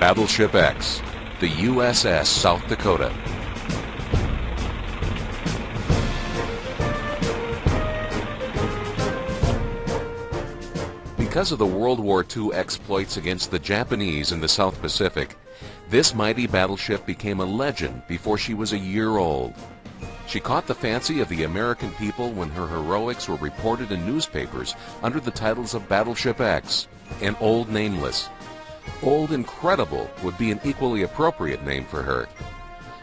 Battleship X, the USS South Dakota. Because of the World War II exploits against the Japanese in the South Pacific, this mighty battleship became a legend before she was a year old. She caught the fancy of the American people when her heroics were reported in newspapers under the titles of Battleship X and Old Nameless. Old Incredible would be an equally appropriate name for her.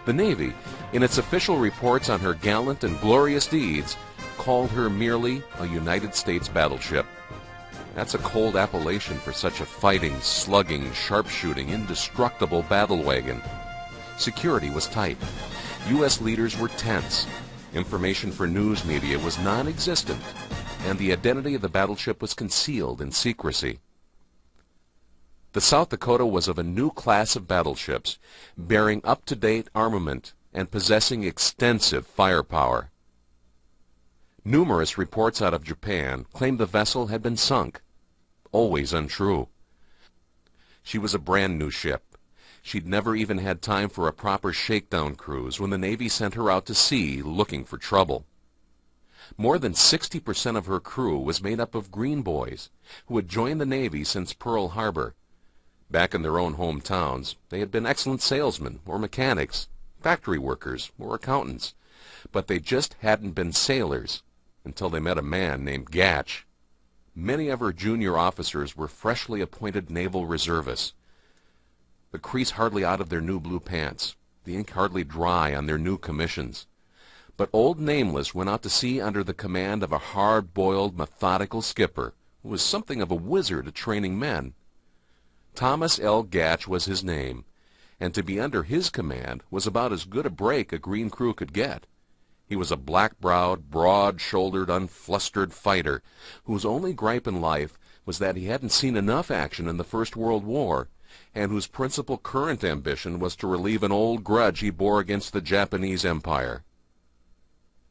The Navy, in its official reports on her gallant and glorious deeds, called her merely a United States battleship. That's a cold appellation for such a fighting, slugging, sharpshooting, indestructible battle wagon. Security was tight. U.S. leaders were tense. Information for news media was non-existent, and the identity of the battleship was concealed in secrecy. The South Dakota was of a new class of battleships, bearing up-to-date armament and possessing extensive firepower. Numerous reports out of Japan claimed the vessel had been sunk. Always untrue. She was a brand new ship. She'd never even had time for a proper shakedown cruise when the Navy sent her out to sea looking for trouble. More than 60% of her crew was made up of green boys who had joined the Navy since Pearl Harbor. Back in their own hometowns, they had been excellent salesmen or mechanics, factory workers or accountants, but they just hadn't been sailors until they met a man named Gatch. Many of her junior officers were freshly appointed naval reservists. The crease hardly out of their new blue pants, the ink hardly dry on their new commissions. But Old Nameless went out to sea under the command of a hard-boiled, methodical skipper who was something of a wizard at training men. Thomas L. Gatch was his name, and to be under his command was about as good a break a green crew could get. He was a black-browed, broad-shouldered, unflustered fighter whose only gripe in life was that he hadn't seen enough action in the First World War, and whose principal current ambition was to relieve an old grudge he bore against the Japanese Empire.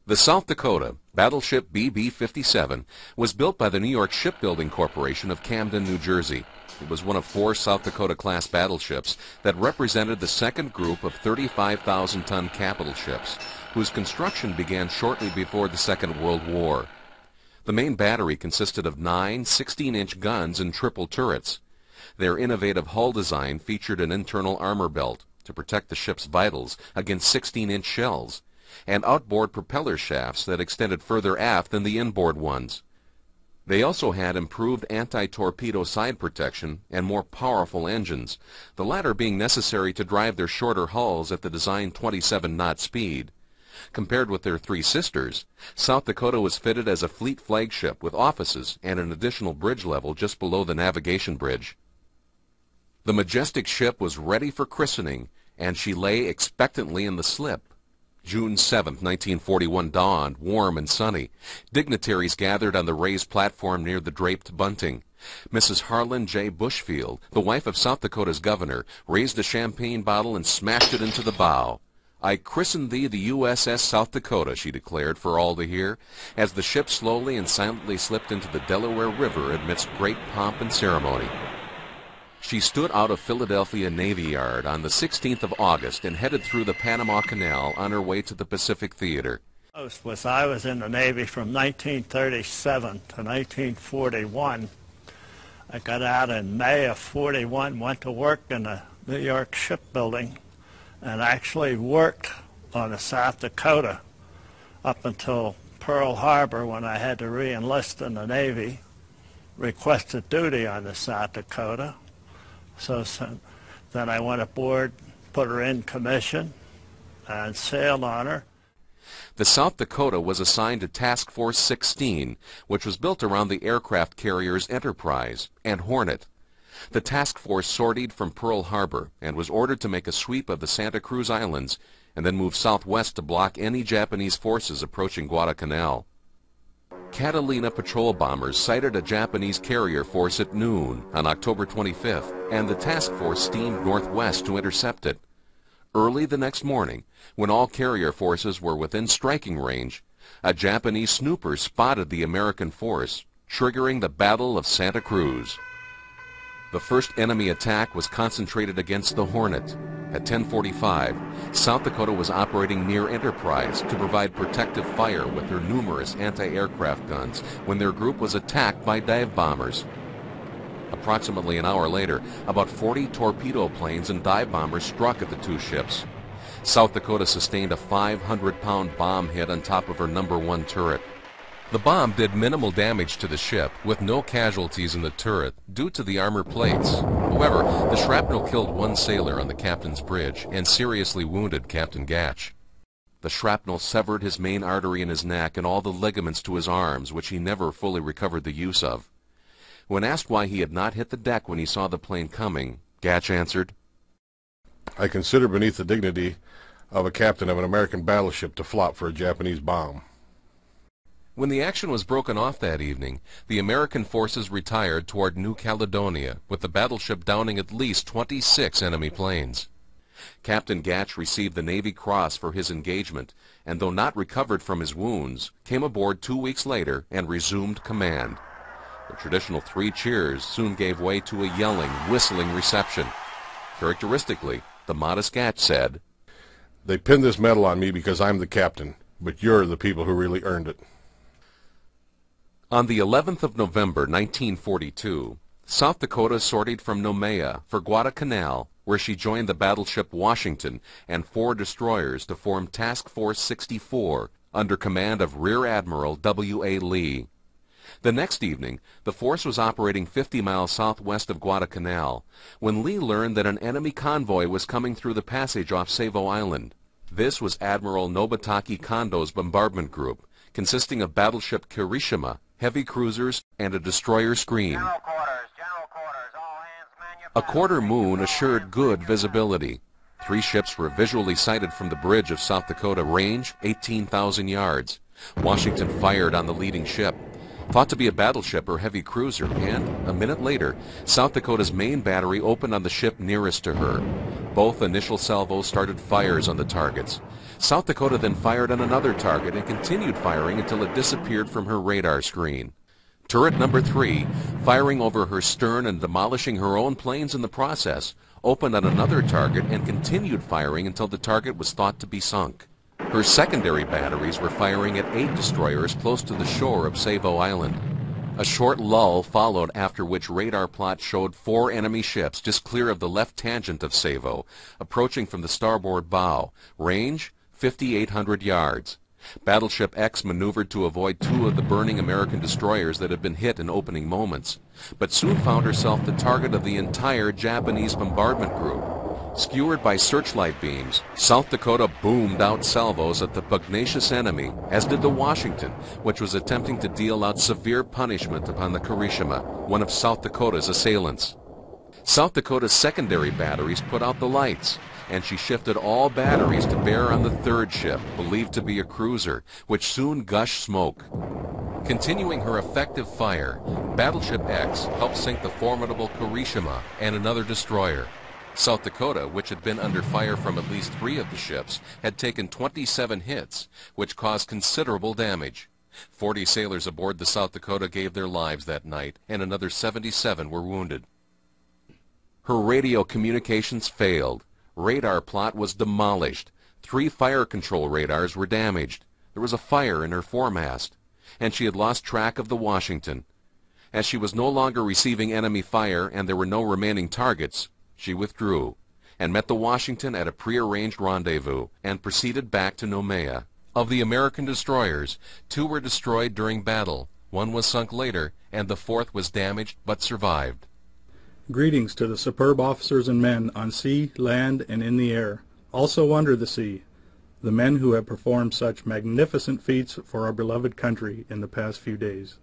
The South Dakota, battleship BB-57, was built by the New York Shipbuilding Corporation of Camden, New Jersey. It was one of 4 South Dakota-class battleships that represented the second group of 35,000-ton capital ships, whose construction began shortly before the Second World War. The main battery consisted of 9 16-inch guns and triple turrets. Their innovative hull design featured an internal armor belt to protect the ship's vitals against 16-inch shells, and outboard propeller shafts that extended further aft than the inboard ones. They also had improved anti-torpedo side protection and more powerful engines, the latter being necessary to drive their shorter hulls at the designed 27-knot speed. Compared with their 3 sisters, South Dakota was fitted as a fleet flagship with offices and an additional bridge level just below the navigation bridge. The majestic ship was ready for christening, and she lay expectantly in the slip. June 7, 1941 dawned, warm and sunny. Dignitaries gathered on the raised platform near the draped bunting. Mrs. Harlan J. Bushfield, the wife of South Dakota's governor, raised a champagne bottle and smashed it into the bow. "I christen thee the USS South Dakota," she declared for all to hear, as the ship slowly and silently slipped into the Delaware River amidst great pomp and ceremony. She stood out of Philadelphia Navy Yard on the 16th of August and headed through the Panama Canal on her way to the Pacific Theater. I was in the Navy from 1937 to 1941. I got out in May of 41, went to work in the New York shipbuilding, and actually worked on the South Dakota up until Pearl Harbor when I had to re-enlist in the Navy, requested duty on the South Dakota. So then I went aboard, put her in commission, and sailed on her. The South Dakota was assigned to Task Force 16, which was built around the aircraft carriers Enterprise and Hornet. The task force sortied from Pearl Harbor and was ordered to make a sweep of the Santa Cruz Islands and then move southwest to block any Japanese forces approaching Guadalcanal. Catalina patrol bombers sighted a Japanese carrier force at noon on October 25th, and the task force steamed northwest to intercept it. Early the next morning, when all carrier forces were within striking range, a Japanese snooper spotted the American force, triggering the Battle of Santa Cruz. The first enemy attack was concentrated against the Hornet. At 10:45, South Dakota was operating near Enterprise to provide protective fire with their numerous anti-aircraft guns when their group was attacked by dive bombers. Approximately an hour later, about 40 torpedo planes and dive bombers struck at the two ships. South Dakota sustained a 500-pound bomb hit on top of her number 1 turret. The bomb did minimal damage to the ship, with no casualties in the turret due to the armor plates. However, the shrapnel killed one sailor on the captain's bridge and seriously wounded Captain Gatch. The shrapnel severed his main artery in his neck and all the ligaments to his arms, which he never fully recovered the use of. When asked why he had not hit the deck when he saw the plane coming, Gatch answered, "I consider beneath the dignity of a captain of an American battleship to flop for a Japanese bomb." When the action was broken off that evening, the American forces retired toward New Caledonia, with the battleship downing at least 26 enemy planes. Captain Gatch received the Navy Cross for his engagement, and though not recovered from his wounds, came aboard 2 weeks later and resumed command. The traditional 3 cheers soon gave way to a yelling, whistling reception. Characteristically, the modest Gatch said, "They pinned this medal on me because I'm the captain, but you're the people who really earned it." On the 11th of November, 1942, South Dakota sortied from Noumea for Guadalcanal, where she joined the battleship Washington and 4 destroyers to form Task Force 64 under command of Rear Admiral W.A. Lee. The next evening, the force was operating 50 miles southwest of Guadalcanal when Lee learned that an enemy convoy was coming through the passage off Savo Island. This was Admiral Nobuaki Kondo's bombardment group, consisting of battleship Kirishima, heavy cruisers, and a destroyer Scream. General quarters, all hands A quarter moon assured good visibility. 3 ships were visually sighted from the bridge of South Dakota, range 18,000 yards. Washington fired on the leading ship. Thought to be a battleship or heavy cruiser, and, a minute later, South Dakota's main battery opened on the ship nearest to her. Both initial salvos started fires on the targets. South Dakota then fired on another target and continued firing until it disappeared from her radar screen. Turret number 3, firing over her stern and demolishing her own planes in the process, opened on another target and continued firing until the target was thought to be sunk. Her secondary batteries were firing at 8 destroyers close to the shore of Savo Island. A short lull followed, after which radar plots showed 4 enemy ships just clear of the left tangent of Savo, approaching from the starboard bow, range 5,800 yards. Battleship X maneuvered to avoid 2 of the burning American destroyers that had been hit in opening moments, but soon found herself the target of the entire Japanese bombardment group. Skewered by searchlight beams, South Dakota boomed out salvos at the pugnacious enemy, as did the Washington, which was attempting to deal out severe punishment upon the Kirishima, one of South Dakota's assailants. South Dakota's secondary batteries put out the lights, and she shifted all batteries to bear on the 3rd ship, believed to be a cruiser, which soon gushed smoke. Continuing her effective fire, Battleship X helped sink the formidable Kirishima and another destroyer. South Dakota, which had been under fire from at least 3 of the ships, had taken 27 hits, which caused considerable damage. 40 sailors aboard the South Dakota gave their lives that night, and another 77 were wounded. Her radio communications failed. Radar plot was demolished. 3 fire control radars were damaged. There was a fire in her foremast, and she had lost track of the Washington. As she was no longer receiving enemy fire and there were no remaining targets, she withdrew and met the Washington at a prearranged rendezvous and proceeded back to Noumea. Of the American destroyers, 2 were destroyed during battle, 1 was sunk later, and the 4th was damaged but survived. Greetings to the superb officers and men on sea, land, and in the air, also under the sea, the men who have performed such magnificent feats for our beloved country in the past few days.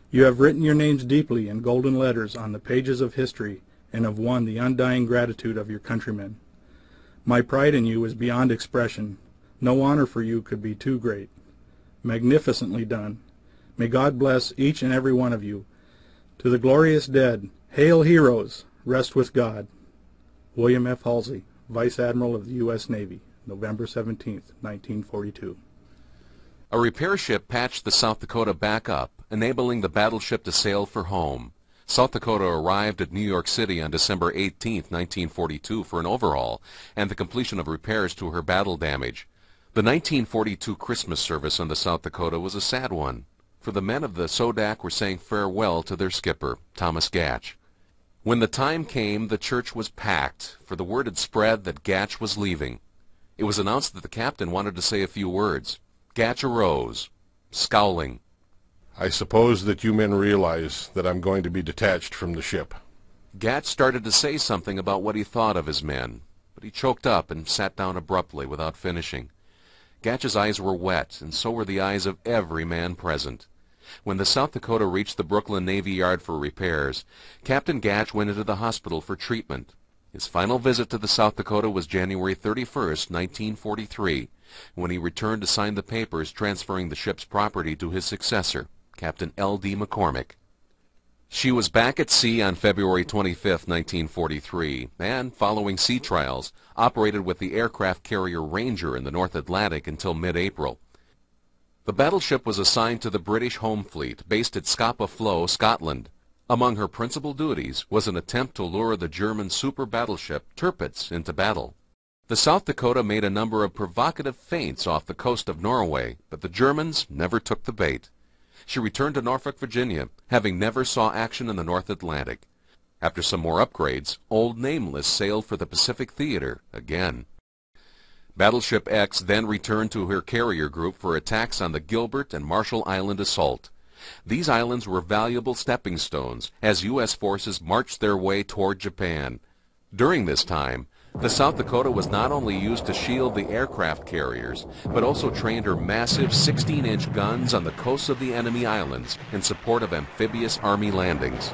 You have written your names deeply in golden letters on the pages of history and have won the undying gratitude of your countrymen. My pride in you is beyond expression. No honor for you could be too great. Magnificently done. May God bless each and every one of you. To the glorious dead, hail heroes, rest with God. William F. Halsey, Vice Admiral of the U.S. Navy, November 17, 1942. A repair ship patched the South Dakota back up, enabling the battleship to sail for home. South Dakota arrived at New York City on December 18, 1942 for an overhaul and the completion of repairs to her battle damage. The 1942 Christmas service on the South Dakota was a sad one, for the men of the Sodak were saying farewell to their skipper, Thomas Gatch. When the time came, the church was packed, for the word had spread that Gatch was leaving. It was announced that the captain wanted to say a few words. Gatch arose, scowling. I suppose that you men realize that I'm going to be detached from the ship. Gatch started to say something about what he thought of his men, but he choked up and sat down abruptly without finishing. Gatch's eyes were wet, and so were the eyes of every man present. When the South Dakota reached the Brooklyn Navy Yard for repairs, Captain Gatch went into the hospital for treatment. His final visit to the South Dakota was January 31st, 1943, when he returned to sign the papers transferring the ship's property to his successor, Captain L.D. McCormick. She was back at sea on February 25, 1943, and, following sea trials, operated with the aircraft carrier Ranger in the North Atlantic until mid-April. The battleship was assigned to the British Home Fleet, based at Scapa Flow, Scotland. Among her principal duties was an attempt to lure the German super battleship Tirpitz into battle. The South Dakota made a number of provocative feints off the coast of Norway, but the Germans never took the bait. She returned to Norfolk, Virginia, having never saw action in the North Atlantic. After some more upgrades, Old Nameless sailed for the Pacific Theater again. Battleship X then returned to her carrier group for attacks on the Gilbert and Marshall Island assault. These islands were valuable stepping stones as U.S. forces marched their way toward Japan. During this time, the South Dakota was not only used to shield the aircraft carriers, but also trained her massive 16-inch guns on the coasts of the enemy islands in support of amphibious Army landings.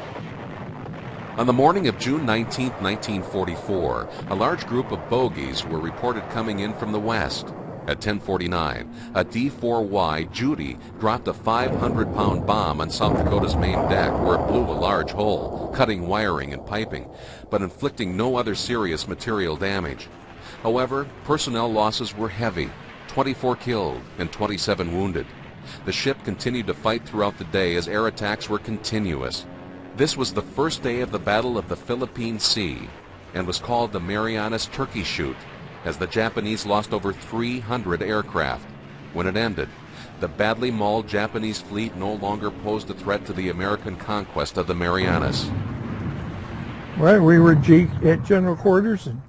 On the morning of June 19, 1944, a large group of bogies were reported coming in from the west. At 10:49, a D-4Y Judy dropped a 500-pound bomb on South Dakota's main deck, where it blew a large hole, cutting wiring and piping, but inflicting no other serious material damage. However, personnel losses were heavy, 24 killed and 27 wounded. The ship continued to fight throughout the day as air attacks were continuous. This was the first day of the Battle of the Philippine Sea and was called the Marianas Turkey Shoot, as the Japanese lost over 300 aircraft. When it ended, the badly mauled Japanese fleet no longer posed a threat to the American conquest of the Marianas. Well, we were at General Quarters, and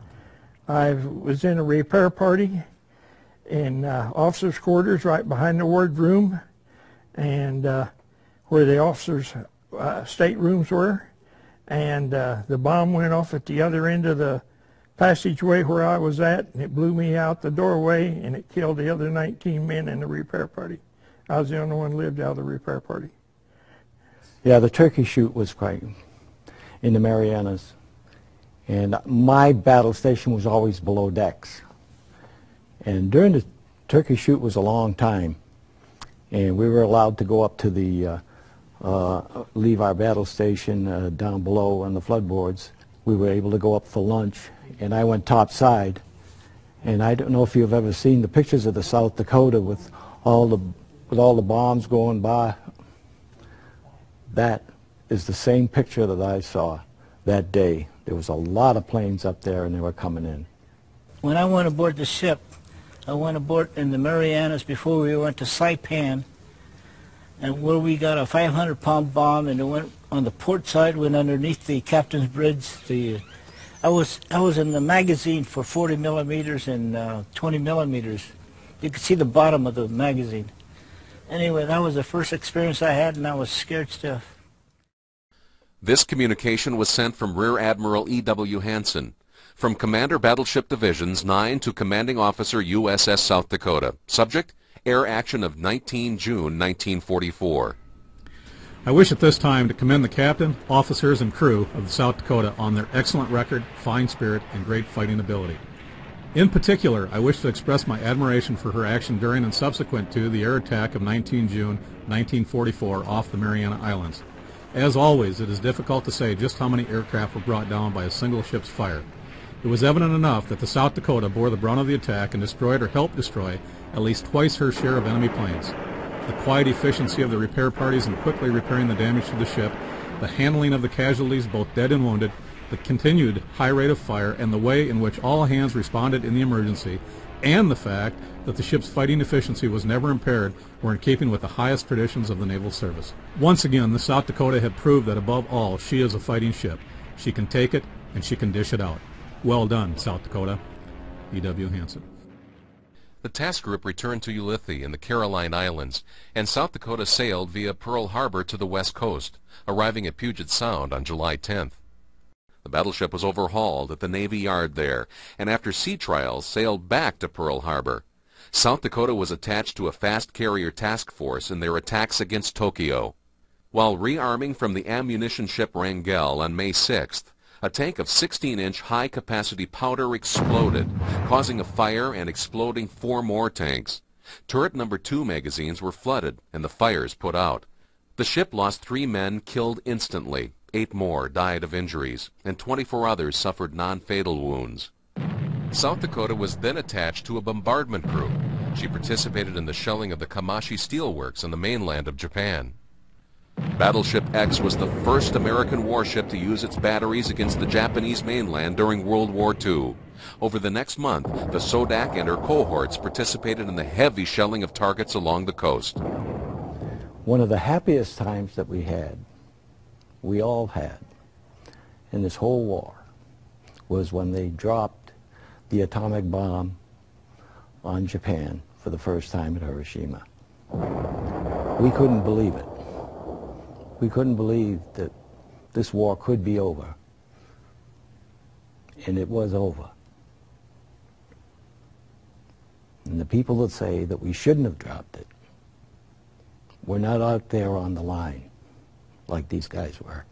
I was in a repair party in officers' quarters right behind the wardroom, and where the officers' staterooms were, and the bomb went off at the other end of the passageway where I was at, and it blew me out the doorway, and it killed the other 19 men in the repair party. I was the only one who lived out of the repair party. Yeah, the turkey shoot was quite in the Marianas, and my battle station was always below decks. And during the turkey shoot was a long time, and we were allowed to go up to the leave our battle station down below on the floodboards. We were able to go up for lunch, and I went topside. And I don't know if you've ever seen the pictures of the South Dakota with all the bombs going by. That is the same picture that I saw that day. There was a lot of planes up there, and they were coming in. When I went aboard the ship, I went aboard in the Marianas before we went to Saipan, and where we got a 500-pound bomb, and it went on the port side, went underneath the captain's bridge. I was in the magazine for 40 millimeters and 20 millimeters. You could see the bottom of the magazine. Anyway, that was the first experience I had, and I was scared stiff. This communication was sent from Rear Admiral E.W. Hansen, from Commander Battleship Divisions 9 to Commanding Officer USS South Dakota. Subject: air action of 19 June 1944. I wish at this time to commend the captain, officers, and crew of the South Dakota on their excellent record, fine spirit, and great fighting ability. In particular, I wish to express my admiration for her action during and subsequent to the air attack of 19 June 1944 off the Mariana Islands. As always, it is difficult to say just how many aircraft were brought down by a single ship's fire. It was evident enough that the South Dakota bore the brunt of the attack and destroyed or helped destroy at least twice her share of enemy planes. The quiet efficiency of the repair parties in quickly repairing the damage to the ship the handling of the casualties, both dead and wounded, the continued high rate of fire, and the way in which all hands responded in the emergency, and the fact that the ship's fighting efficiency was never impaired, were in keeping with the highest traditions of the naval service. Once again, the South Dakota had proved that above all, she is a fighting ship. She can take it, and she can dish it out. Well done, South Dakota. E.W. Hansen. The task group returned to Ulithi in the Caroline Islands, and South Dakota sailed via Pearl Harbor to the west coast, arriving at Puget Sound on July 10th. The battleship was overhauled at the Navy Yard there, and after sea trials sailed back to Pearl Harbor. South Dakota was attached to a fast carrier task force in their attacks against Tokyo. While rearming from the ammunition ship Wrangell on May 6th, a tank of 16-inch high-capacity powder exploded, causing a fire and exploding 4 more tanks. Turret number 2 magazines were flooded and the fires put out. The ship lost 3 men killed instantly, 8 more died of injuries, and 24 others suffered non-fatal wounds. South Dakota was then attached to a bombardment crew. She participated in the shelling of the Kamashi steelworks on the mainland of Japan. Battleship X was the first American warship to use its batteries against the Japanese mainland during World War II. Over the next month, the Sodak and her cohorts participated in the heavy shelling of targets along the coast. One of the happiest times that we all had, in this whole war, was when they dropped the atomic bomb on Japan for the first time at Hiroshima. We couldn't believe it. We couldn't believe that this war could be over. And it was over. And the people that say that we shouldn't have dropped it were not out there on the line like these guys were.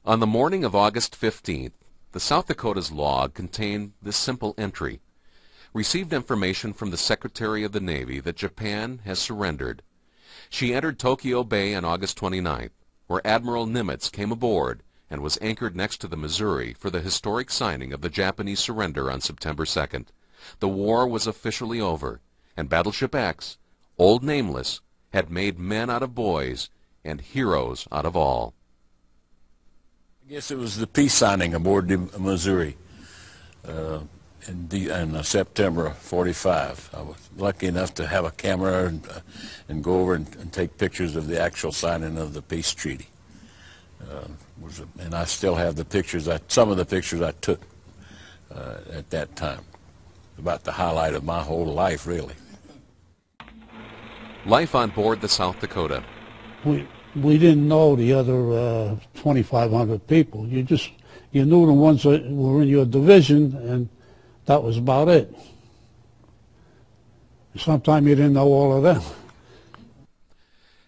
On the morning of August 15th, the South Dakota's log contained this simple entry: received information from the Secretary of the Navy that Japan has surrendered. She entered Tokyo Bay on August 29th, where Admiral Nimitz came aboard and was anchored next to the Missouri for the historic signing of the Japanese surrender on September 2nd. The war was officially over, and Battleship X, Old Nameless, had made men out of boys and heroes out of all. I guess it was the peace signing aboard the Missouri in September of '45. I was lucky enough to have a camera and go over and take pictures of the actual signing of the peace treaty. And I still have the pictures, some of the pictures I took at that time. About the highlight of my whole life, really. Life on board the South Dakota. We didn't know the other 2,500 people. You knew the ones that were in your division, and that was about it. Sometimes you didn't know all of them.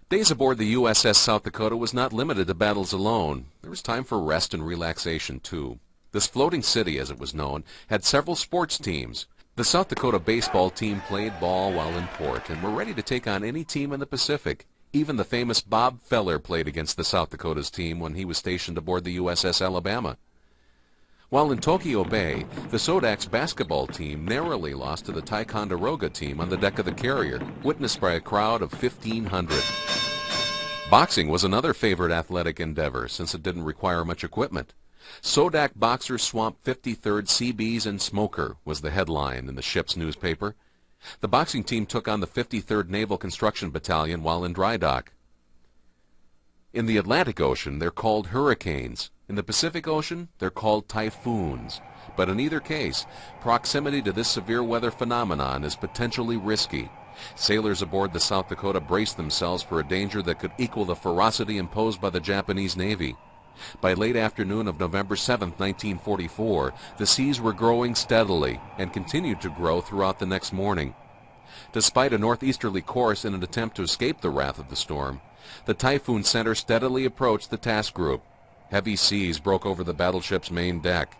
Days aboard the USS South Dakota was not limited to battles alone. There was time for rest and relaxation, too. This floating city, as it was known, had several sports teams. The South Dakota baseball team played ball while in port and were ready to take on any team in the Pacific. Even the famous Bob Feller played against the South Dakota's team when he was stationed aboard the USS Alabama. While in Tokyo Bay, the Sodak's basketball team narrowly lost to the Ticonderoga team on the deck of the carrier, witnessed by a crowd of 1,500. Boxing was another favorite athletic endeavor, since it didn't require much equipment. Sodak boxers swamped 53rd Seabees and Smoker was the headline in the ship's newspaper. The boxing team took on the 53rd Naval Construction Battalion while in dry dock. In the Atlantic Ocean, they're called hurricanes. In the Pacific Ocean, they're called typhoons. But in either case, proximity to this severe weather phenomenon is potentially risky. Sailors aboard the South Dakota braced themselves for a danger that could equal the ferocity imposed by the Japanese Navy. By late afternoon of November 7, 1944, the seas were growing steadily and continued to grow throughout the next morning. Despite a northeasterly course in an attempt to escape the wrath of the storm, the Typhoon Center steadily approached the task group. Heavy seas broke over the battleship's main deck.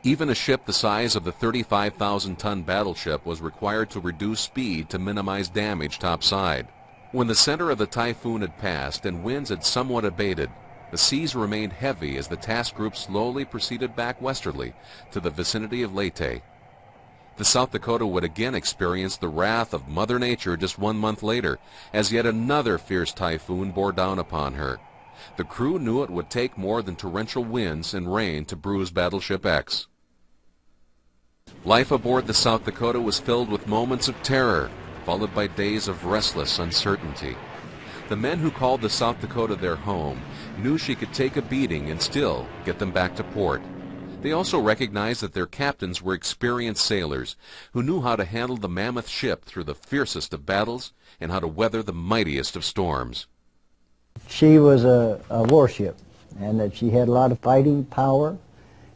Even a ship the size of the 35,000-ton battleship was required to reduce speed to minimize damage topside. When the center of the typhoon had passed and winds had somewhat abated, the seas remained heavy as the task group slowly proceeded back westerly to the vicinity of Leyte. The South Dakota would again experience the wrath of Mother Nature just 1 month later, as yet another fierce typhoon bore down upon her. The crew knew it would take more than torrential winds and rain to bruise Battleship X. Life aboard the South Dakota was filled with moments of terror, followed by days of restless uncertainty. The men who called the South Dakota their home knew she could take a beating and still get them back to port. They also recognized that their captains were experienced sailors who knew how to handle the mammoth ship through the fiercest of battles and how to weather the mightiest of storms. She was a warship, and that she had a lot of fighting power,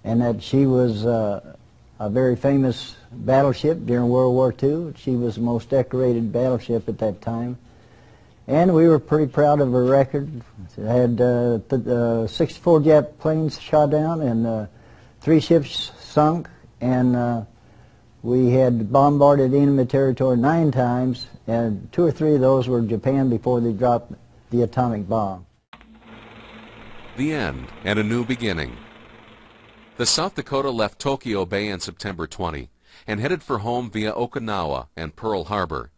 and that she was a very famous battleship during World War II. She was the most decorated battleship at that time. And we were pretty proud of her record. It had 64 Jap planes shot down and 3 ships sunk, and we had bombarded enemy territory 9 times, and 2 or 3 of those were Japan before they dropped the atomic bomb. The end and a new beginning. The South Dakota left Tokyo Bay on September 20 and headed for home via Okinawa and Pearl Harbor.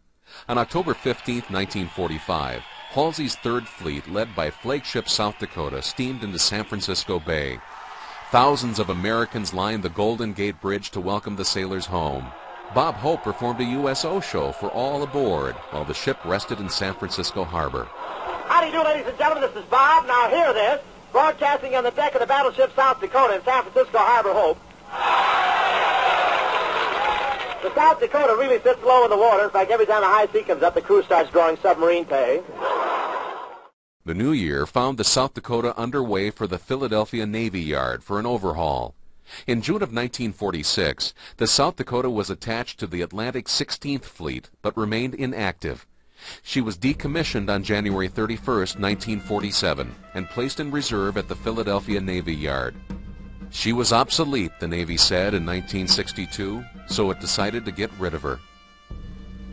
On October 15, 1945, Halsey's Third Fleet, led by flagship South Dakota, steamed into San Francisco Bay. Thousands of Americans lined the Golden Gate Bridge to welcome the sailors home. Bob Hope performed a USO show for all aboard while the ship rested in San Francisco Harbor. How do you do, ladies and gentlemen? This is Bob. Now hear this. Broadcasting on the deck of the battleship South Dakota in San Francisco Harbor, Hope. The South Dakota really sits low in the water. It's like every time a high sea comes up, the crew starts drawing submarine pay. The new year found the South Dakota underway for the Philadelphia Navy Yard for an overhaul. In June of 1946, the South Dakota was attached to the Atlantic 16th Fleet, but remained inactive. She was decommissioned on January 31, 1947, and placed in reserve at the Philadelphia Navy Yard. She was obsolete, the Navy said in 1962, so it decided to get rid of her.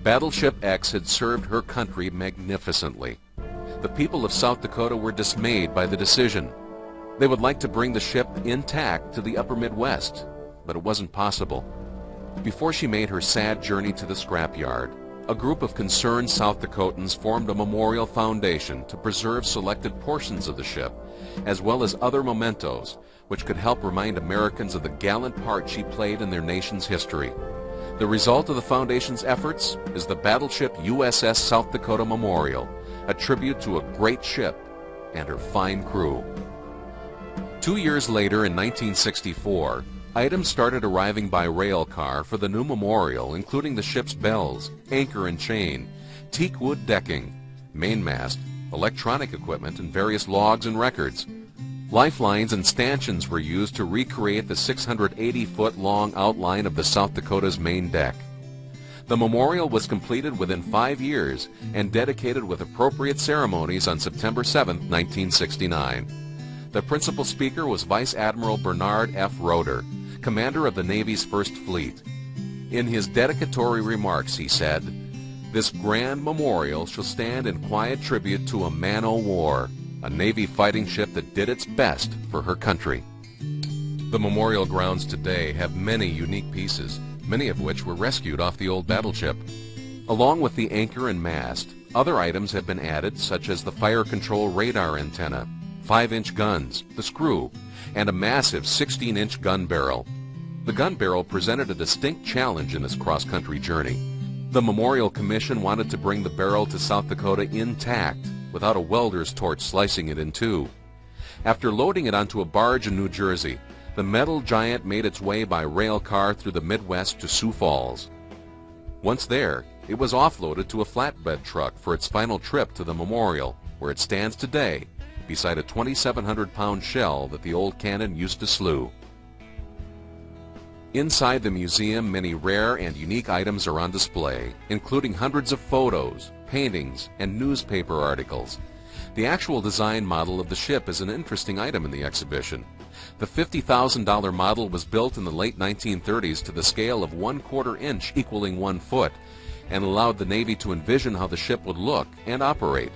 Battleship X had served her country magnificently. The people of South Dakota were dismayed by the decision. They would like to bring the ship intact to the upper Midwest, but it wasn't possible. Before she made her sad journey to the scrapyard, a group of concerned South Dakotans formed a memorial foundation to preserve selected portions of the ship, as well as other mementos, which could help remind Americans of the gallant part she played in their nation's history. The result of the Foundation's efforts is the battleship USS South Dakota Memorial, a tribute to a great ship and her fine crew. 2 years later, in 1964, items started arriving by rail car for the new memorial, including the ship's bells, anchor and chain, teak wood decking, mainmast, electronic equipment, and various logs and records. Lifelines and stanchions were used to recreate the 680-foot-long outline of the South Dakota's main deck. The memorial was completed within 5 years and dedicated with appropriate ceremonies on September 7, 1969. The principal speaker was Vice Admiral Bernard F. Roeder, commander of the Navy's First Fleet. In his dedicatory remarks, he said, "This grand memorial shall stand in quiet tribute to a man-o'-war, a Navy fighting ship that did its best for her country." The memorial grounds today have many unique pieces, many of which were rescued off the old battleship. Along with the anchor and mast, other items have been added, such as the fire control radar antenna, 5-inch guns, the screw, and a massive 16-inch gun barrel. The gun barrel presented a distinct challenge in this cross-country journey. The Memorial Commission wanted to bring the barrel to South Dakota intact, without a welder's torch slicing it in two. After loading it onto a barge in New Jersey, the metal giant made its way by rail car through the Midwest to Sioux Falls. Once there, it was offloaded to a flatbed truck for its final trip to the memorial, where it stands today, beside a 2,700-pound shell that the old cannon used to slew. Inside the museum, many rare and unique items are on display, including hundreds of photos, paintings, and newspaper articles. The actual design model of the ship is an interesting item in the exhibition. The $50,000 model was built in the late 1930s to the scale of 1/4 inch, equaling 1 foot, and allowed the Navy to envision how the ship would look and operate.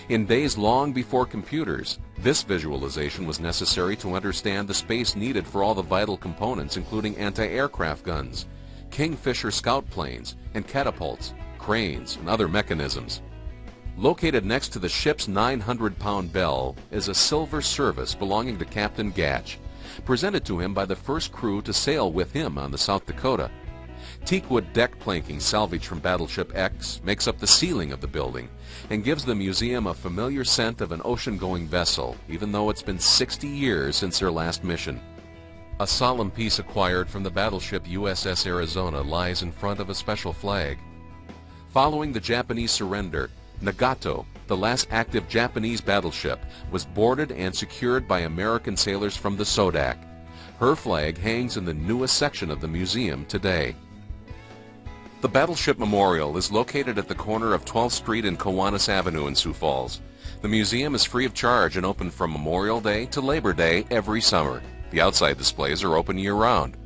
In days long before computers, this visualization was necessary to understand the space needed for all the vital components, including anti-aircraft guns, Kingfisher scout planes, and catapults, cranes, and other mechanisms. Located next to the ship's 900-pound bell is a silver service belonging to Captain Gatch, presented to him by the first crew to sail with him on the South Dakota. Teakwood deck planking salvaged from Battleship X makes up the ceiling of the building and gives the museum a familiar scent of an ocean-going vessel, even though it's been 60 years since their last mission. A solemn piece acquired from the battleship USS Arizona lies in front of a special flag. Following the Japanese surrender, Nagato, the last active Japanese battleship, was boarded and secured by American sailors from the Sodak. Her flag hangs in the newest section of the museum today. The Battleship Memorial is located at the corner of 12th Street and Kiwanis Avenue in Sioux Falls. The museum is free of charge and open from Memorial Day to Labor Day every summer. The outside displays are open year-round.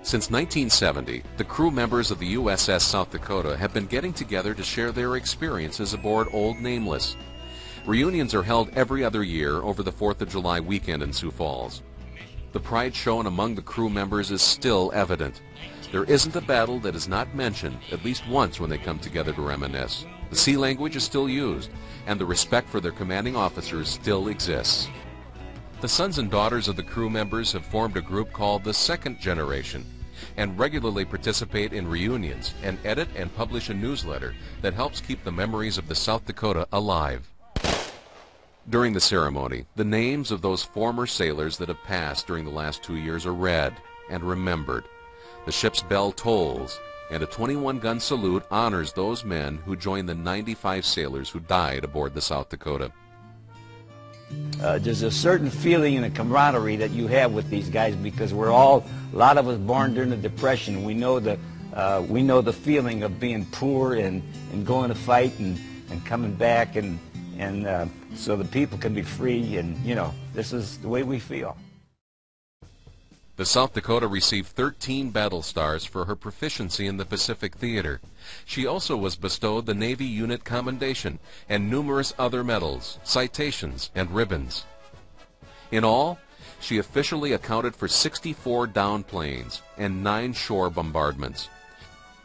Since 1970, the crew members of the USS South Dakota have been getting together to share their experiences aboard Old Nameless. Reunions are held every other year over the 4th of July weekend in Sioux Falls. The pride shown among the crew members is still evident. There isn't a battle that is not mentioned at least once when they come together to reminisce. The sea language is still used, and the respect for their commanding officers still exists. The sons and daughters of the crew members have formed a group called the Second Generation and regularly participate in reunions and edit and publish a newsletter that helps keep the memories of the South Dakota alive. During the ceremony, the names of those former sailors that have passed during the last 2 years are read and remembered. The ship's bell tolls, and a 21-gun salute honors those men who joined the 95 sailors who died aboard the South Dakota. There's a certain feeling and a camaraderie that you have with these guys because we're all, a lot of us born during the Depression. We know the feeling of being poor and going to fight and coming back and so the people can be free, and you know, this is the way we feel. The South Dakota received 13 battle stars for her proficiency in the Pacific Theater. She also was bestowed the Navy Unit Commendation and numerous other medals, citations, and ribbons. In all, she officially accounted for 64 downed planes and 9 shore bombardments.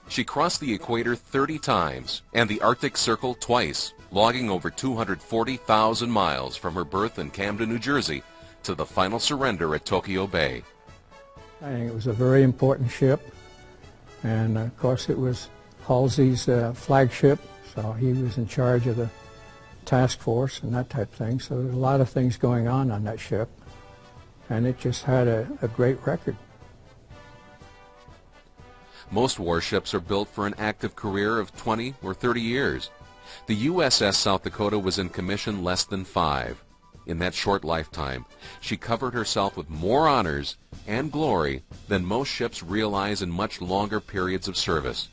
She crossed the equator 30 times and the Arctic Circle twice, logging over 240,000 miles from her berth in Camden, New Jersey, to the final surrender at Tokyo Bay. I think it was a very important ship, and of course it was Halsey's flagship, so he was in charge of the task force and that type of thing, so there was a lot of things going on that ship, and it just had a great record. Most warships are built for an active career of 20 or 30 years. The USS South Dakota was in commission less than 5. In that short lifetime, she covered herself with more honors and glory than most ships realize in much longer periods of service.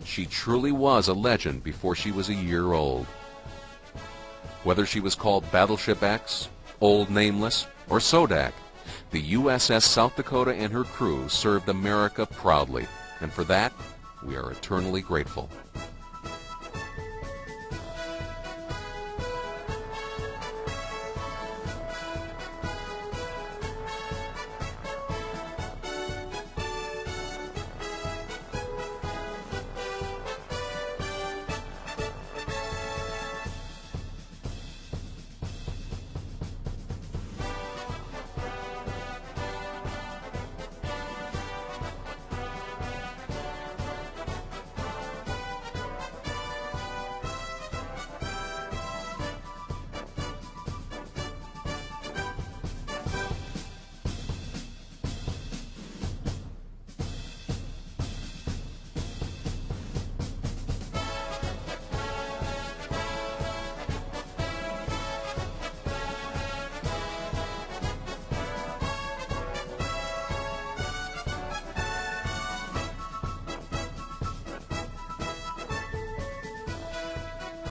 She truly was a legend before she was a year old. Whether she was called Battleship X, Old Nameless, or Sodak, the USS South Dakota and her crew served America proudly, and for that, we are eternally grateful.